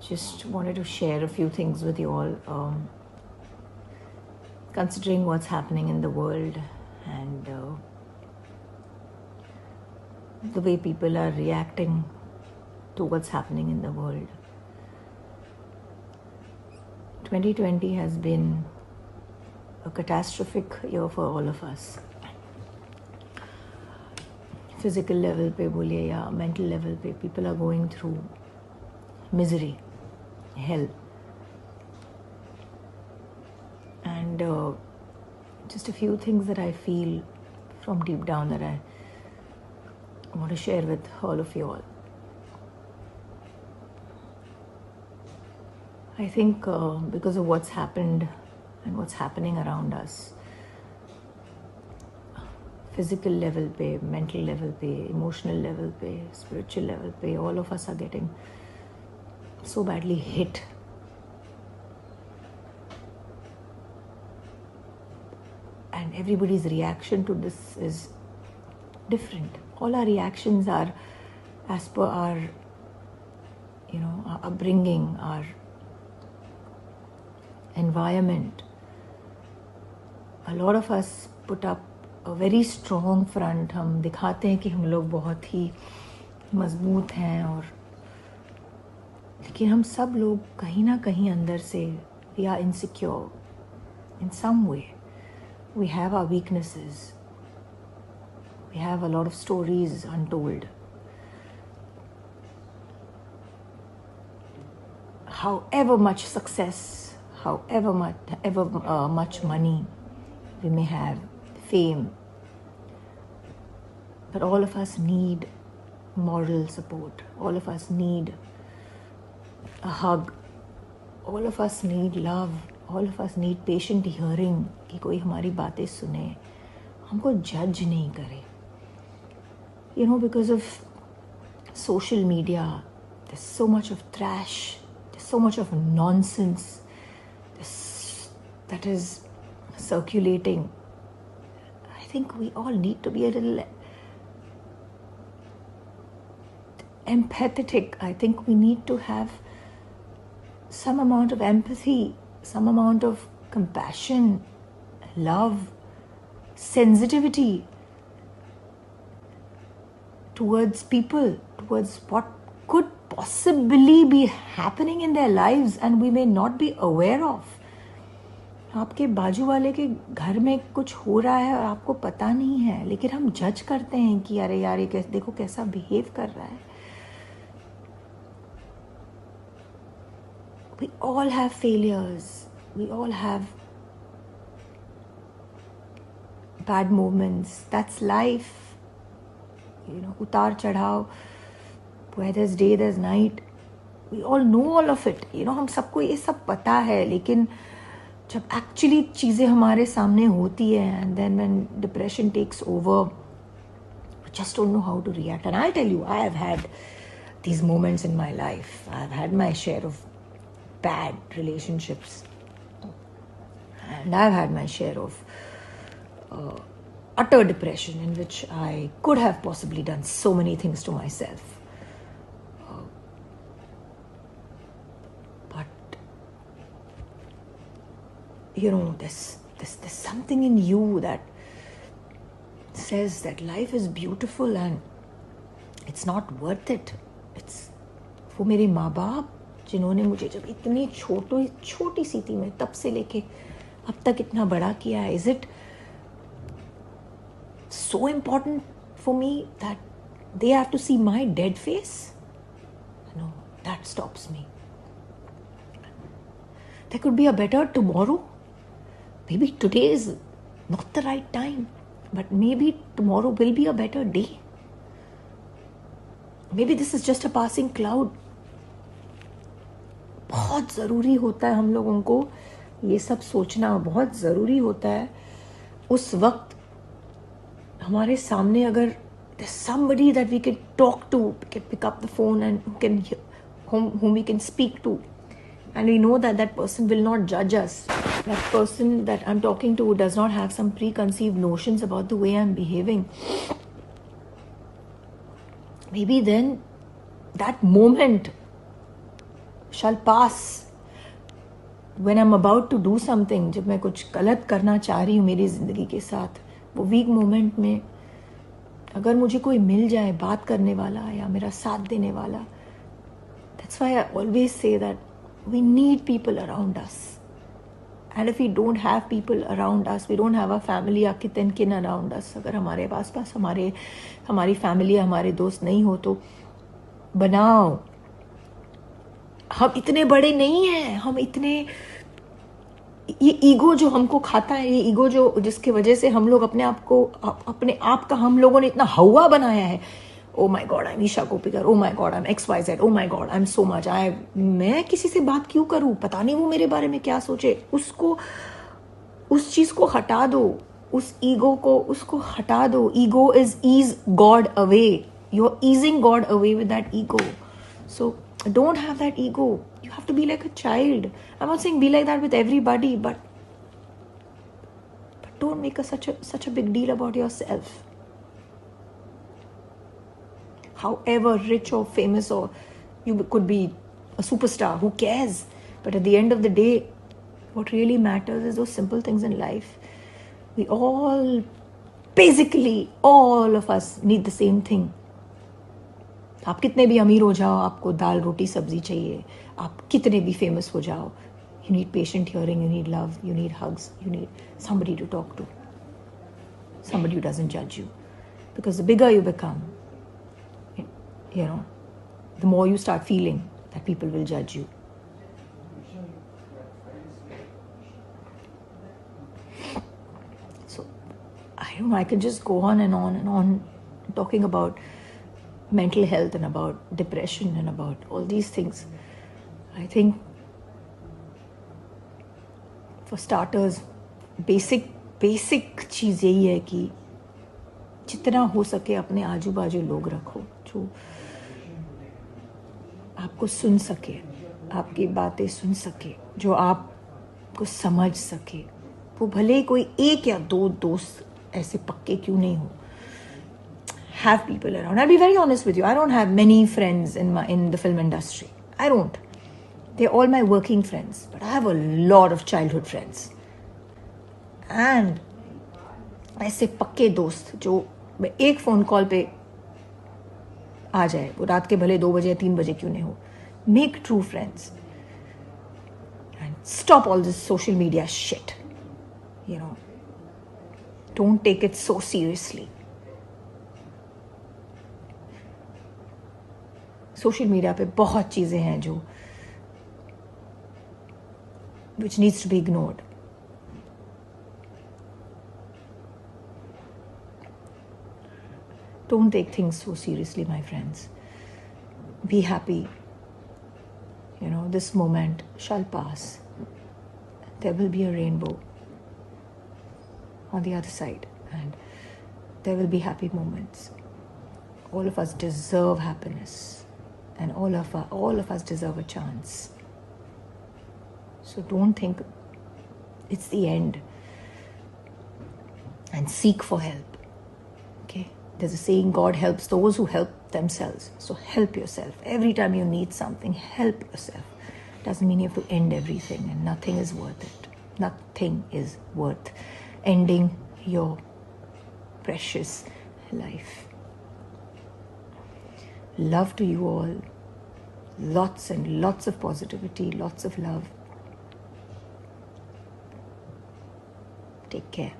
just wanted to share a few things with you all. Considering what's happening in the world and the way people are reacting to what's happening in the world. 2020 has been a catastrophic year for all of us. Physical level पे बोलिए या mental level पे, people are going through misery, hell. And just a few things that I feel from deep down that I want to share with all of you all. I think because of what's happened and what's happening around us, physical level pe, mental level pe, emotional level pe, spiritual level pe, all of us are getting so badly hit. And everybody's reaction to this is different. All our reactions are as per our, our upbringing, our environment. A lot of us put up a very strong front. हम दिखाते हैं कि हम लोग बहुत ही मजबूत हैं और लेकिन हम सब लोग कहीं ना कहीं अंदर से we are insecure in some way. We have our weaknesses. We have a lot of stories untold. However much success, however much money we may have, fame, but all of us need moral support. All of us need a hug. All of us need love. All of us need patient hearing कि कोई हमारी बातें सुने, हमको जज नहीं करे. Because of social media, there's so much of trash, there's so much of nonsense that is circulating. I think we all need to be a little empathetic. I think we need to have some amount of empathy, some amount of compassion, love, sensitivity towards people, towards what could possibly be happening in their lives and we may not be aware of. आपके बाजू वाले के घर में कुछ हो रहा है और आपको पता नहीं है, लेकिन हम जज करते हैं कि अरे यार ये देखो कैसा बिहेव कर रहा है. We all have failures. We all have bad moments. That's life. उतार चढ़ाव, where there's day, there's night. We all know all of it. हम सबको ये सब पता है, लेकिन जब actually चीज़ें हमारे सामने होती है and then when depression takes over, we just don't know how to react. And I'll tell you, I have had these moments in my life. I've had my share of bad relationships. And I've had my share of utter depression in which I could have possibly done so many things to myself. But, there's something in you that says that life is beautiful and it's not worth it. It's वो मेरे माँ बाप जिन्होंने मुझे जब इतनी छोटी सी थी मैं तब से लेके अब तक इतना बड़ा किया है. Is it so important for me that they have to see my dead face? No, that stops me. There could be a better tomorrow. Maybe today is not the right time, but maybe tomorrow will be a better day. Maybe this is just a passing cloud. बहुत ज़रूरी होता है हम लोगों को ये सब सोचना, बहुत ज़रूरी होता है. उस वक्त हमारे सामने अगर there's somebody that we can talk to, we can pick up the phone and whom we can speak to, and we know that that person will not judge us. That person that I'm talking to does not have some preconceived notions about the way I'm behaving. Maybe then that moment shall pass. When I'm about to do something, जब मैं कुछ गलत करना चाह रही हूँ मेरी ज़िंदगी के साथ, वो वीक मोमेंट में अगर मुझे कोई मिल जाए बात करने वाला या मेरा साथ देने वाला, that's why I always say that we need people around us. And if we don't have people around us, we don't have a family या kith and kin around us, अगर हमारे पास हमारी फैमिली हमारे दोस्त नहीं हो तो बनाओ. हम इतने बड़े नहीं हैं, हम इतने, ये ईगो जो हमको खाता है, ये ईगो जो जिसके वजह से हम लोग अपने आप का हम लोगों ने इतना हवा बनाया है. Oh my God, I am Isha Koppikar, oh my God, I am XYZ, oh my God, I am so much, मैं किसी से बात क्यों करूं, पता नहीं वो मेरे बारे में क्या सोचे. उस चीज को हटा दो, उस ईगो को उसको हटा दो. Ego is God away. You are easing God away with that ego. So don't have that ego. You have to be like a child. I'm not saying be like that with everybody, but don't make such a big deal about yourself. However rich or famous, or you could be a superstar, who cares? But at the end of the day, what really matters is those simple things in life. We all, basically all of us, need the same thing. आप कितने भी अमीर हो जाओ, आपको दाल रोटी सब्जी चाहिए. आप कितने भी फेमस हो जाओ, you need patient hearing, you need love, you need hugs, you need somebody to talk to, somebody who doesn't judge you. Because the bigger you become, you know, the more you start feeling that people will judge you. So I don't know, I can just go on and on and on talking about mental health and about depression and about all these things. I think for starters, basic चीज़ यही है कि जितना हो सके अपने आजू बाजू लोग रखो जो आपको सुन सके, आपकी बातें सुन सके, जो आपको समझ सके. वो भले कोई एक या दो दोस्त ऐसे पक्के क्यों नहीं हो. Have people around. I'll be very honest with you. I don't have many friends in the film industry. I don't. They're all my working friends. But I have a lot of childhood friends. And ऐसे पक्के दोस्त जो एक phone call पे आ जाए, वो रात के भले 2 बजे या 3 बजे क्यों नहीं हो. Make true friends. And stop all this social media shit. You know. Don't take it so seriously. Social media पे बहुत चीज़ें हैं जो which needs to be ignored. Don't take things so seriously, my friends. Be happy. You know, this moment shall pass. There will be a rainbow on the other side, and there will be happy moments. All of us deserve happiness. And all of us deserve a chance. So don't think it's the end. And seek for help. Okay? There's a saying, God helps those who help themselves. So help yourself. Every time you need something, help yourself. Doesn't mean you have to end everything, and nothing is worth it. Nothing is worth ending your precious life. Love to you all. Lots and lots of positivity, lots of love. Take care.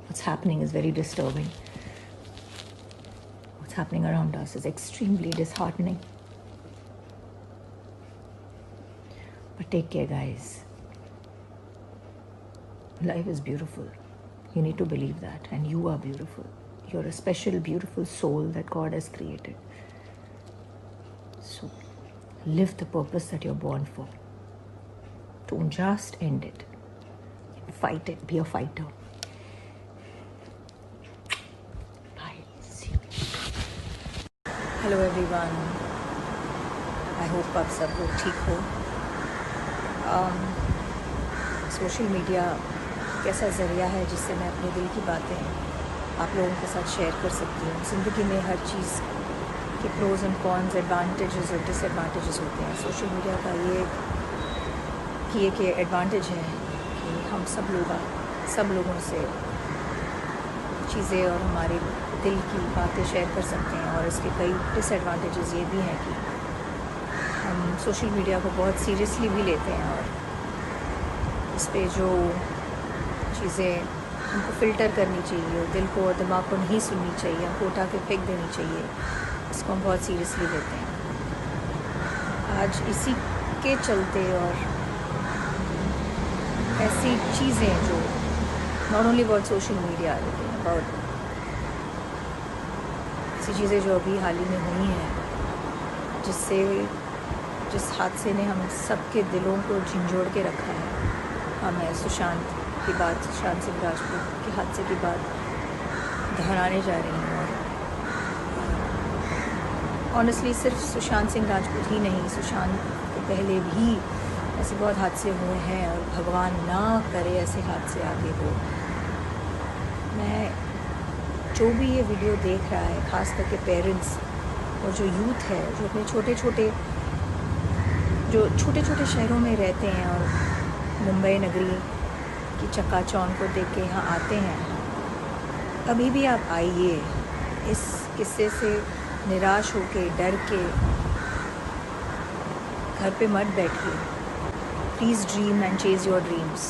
What's happening is very disturbing. What's happening around us is extremely disheartening. But take care, guys. Life is beautiful. You need to believe that. And you are beautiful. You're a special, beautiful soul that God has created. So, live the purpose that you're born for. Don't just end it. Fight it. Be a fighter. Bye. See you. Hello everyone. I hope आप सब लोग ठीक हो. Social media कैसा ज़रिया है जिससे मैं अपने दिल की बातें आप लोगों के साथ शेयर कर सकती हूँ. ज़िंदगी में हर चीज़ कि प्रोज एंड कॉन्स, एडवांटेजेस और डिसएडवांटेजेस होते हैं। सोशल मीडिया का ये कि एडवांटेज है कि हम सब लोगों से चीज़ें और हमारे दिल की बातें शेयर कर सकते हैं, और इसके कई डिसएडवांटेजेस ये भी हैं कि हम सोशल मीडिया को बहुत सीरियसली भी लेते हैं, और इस पर जो चीज़ें हमको फ़िल्टर करनी चाहिए, दिल को और दिमाग को नहीं सुननी चाहिए, हमको उठा के फेंक देनी चाहिए, इसको हम बहुत सीरियसली लेते हैं। आज इसी के चलते और ऐसी चीज़ें जो not only about social media लेकिन अबाउट ऐसी चीज़ें जो अभी हाल ही में हुई हैं, जिस हादसे ने हम सबके दिलों को झंझोड़ के रखा है। हमें सुशांत की बात, सुशांत सिंह राजपूत के हादसे की बात दोहराने जा रही हूँ, और ऑनेस्टली सिर्फ सुशांत सिंह राजपूत ही नहीं, सुशांत के पहले भी ऐसे बहुत हादसे हुए हैं, और भगवान ना करे ऐसे हादसे आगे हो। मैं जो भी ये वीडियो देख रहा है, ख़ास करके पेरेंट्स और जो यूथ है, जो अपने छोटे छोटे शहरों में रहते हैं और मुंबई नगरी की चकाचौंध को देख के यहाँ आते हैं, अभी भी आप आइए, इस किस्से से निराश होके, डर के घर पे मत बैठिए। Please dream and Chase your dreams.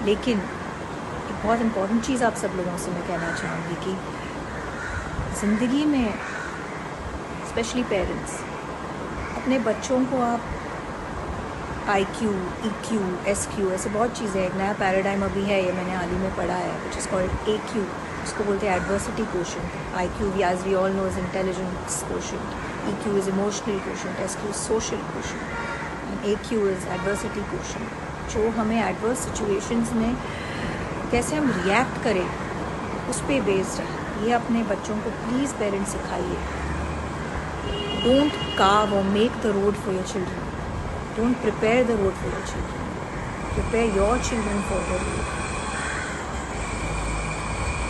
लेकिन एक बहुत इम्पॉर्टेंट चीज़ आप सब लोगों से मैं कहना चाहूँगी कि ज़िंदगी में स्पेशली पेरेंट्स अपने बच्चों को आप IQ, EQ, SQ ऐसे बहुत चीज़ें, एक नया पैराडाइम अभी है, ये मैंने हाल ही में पढ़ा है, विच इज़ कॉल्ड AQ, इसको बोलते हैं adversity quotient. IQ as we all know is intelligence quotient, EQ is emotional quotient, SQ social quotient, and AQ is adversity quotient. जो हमें एडवर्स सिचुएशंस में कैसे हम रिएक्ट करें उस पर बेस्ड है। ये अपने बच्चों को प्लीज़ पेरेंट्स सिखाइए। Don't carve or make the road for your children. Don't prepare the road for your children. Prepare your children for the road.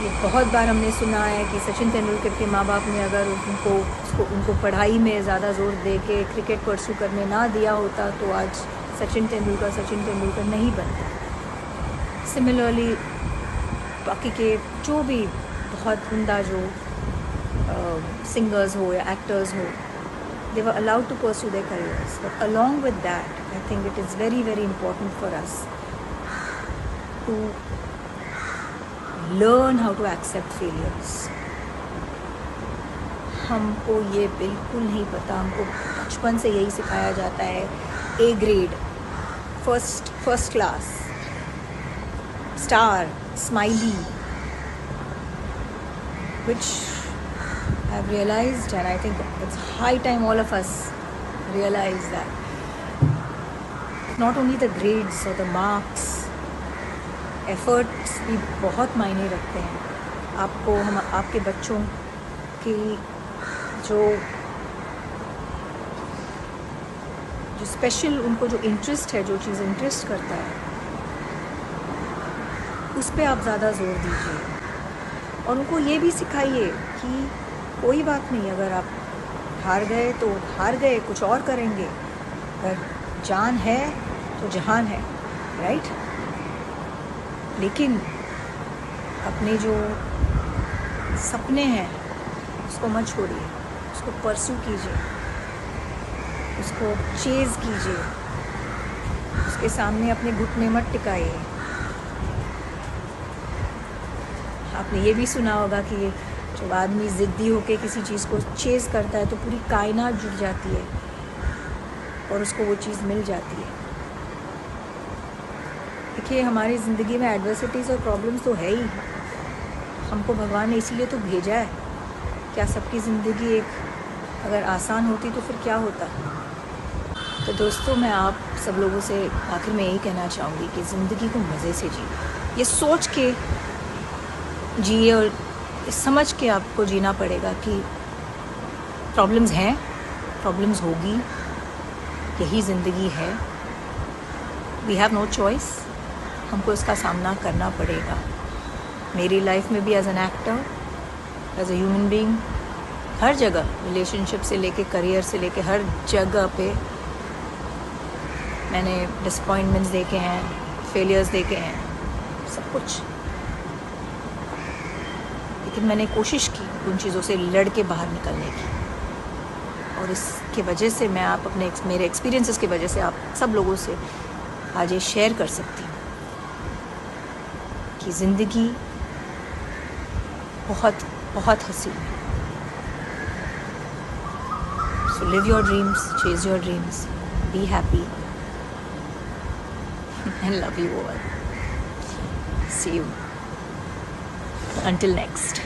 ये बहुत बार हमने सुना है कि सचिन तेंदुलकर के माँ बाप ने अगर उनको पढ़ाई में ज़्यादा जोर दे के क्रिकेट परस्यू करने ना दिया होता तो आज सचिन तेंदुलकर नहीं बनता। सिमिलरली बाकी के जो भी बहुत उम्दा जो सिंगर्स हो या एक्टर्स हो, they were allowed to pursue their careers. But along with that, I think it is very, very important for us to learn how to accept failures. हमको ये बिल्कुल नहीं पता, हमको बचपन से यही सिखाया जाता है, A grade, first class, star, smiley, which I've realized, and I think it's high time all of us realize that not only the grades or the marks, efforts भी बहुत मायने रखते हैं। आपको आपके बच्चों की जो स्पेशल उनको जो इंटरेस्ट है, जो चीज़ इंटरेस्ट करता है, उस पर आप ज़्यादा जोर दीजिए, और उनको ये भी सिखाइए कि कोई बात नहीं, अगर आप हार गए तो हार गए, कुछ और करेंगे, अगर जान है तो जहान है, राइट। लेकिन अपने जो सपने हैं उसको मत छोड़िए, उसको परस्यू कीजिए, उसको चेज़ कीजिए, उसके सामने अपने घुटने मत टिकाइए। आपने ये भी सुना होगा कि जब आदमी ज़िद्दी होकर किसी चीज़ को चेज़ करता है तो पूरी कायनात जुट जाती है और उसको वो चीज़ मिल जाती है। देखिए, हमारी ज़िंदगी में एडवर्सिटीज़ और प्रॉब्लम्स तो है ही, हमको भगवान ने इसीलिए तो भेजा है। क्या सबकी ज़िंदगी एक अगर आसान होती तो फिर क्या होता। तो दोस्तों, मैं आप सब लोगों से आखिर में यही कहना चाहूँगी कि ज़िंदगी को मज़े से जिए, ये सोच के जिए और समझ के आपको जीना पड़ेगा कि प्रॉब्लम्स हैं, प्रॉब्लम्स होगी, यही ज़िंदगी है, वी हैव नो चॉइस, हमको इसका सामना करना पड़ेगा। मेरी लाइफ में भी as an actor, as a human being, हर जगह, रिलेशनशिप से लेके करियर से लेके हर जगह पे मैंने डिसअपॉइंटमेंट्स देखे हैं, फेलियर्स देखे हैं, सब कुछ। लेकिन मैंने कोशिश की उन चीज़ों से लड़ के बाहर निकलने की, और इसके वजह से मैं मेरे एक्सपीरियंसेस की वजह से आप सब लोगों से आज ये शेयर कर सकती हूँ कि ज़िंदगी बहुत बहुत हसीन है। So live your dreams, chase your dreams, be happy and love you all. See you until next.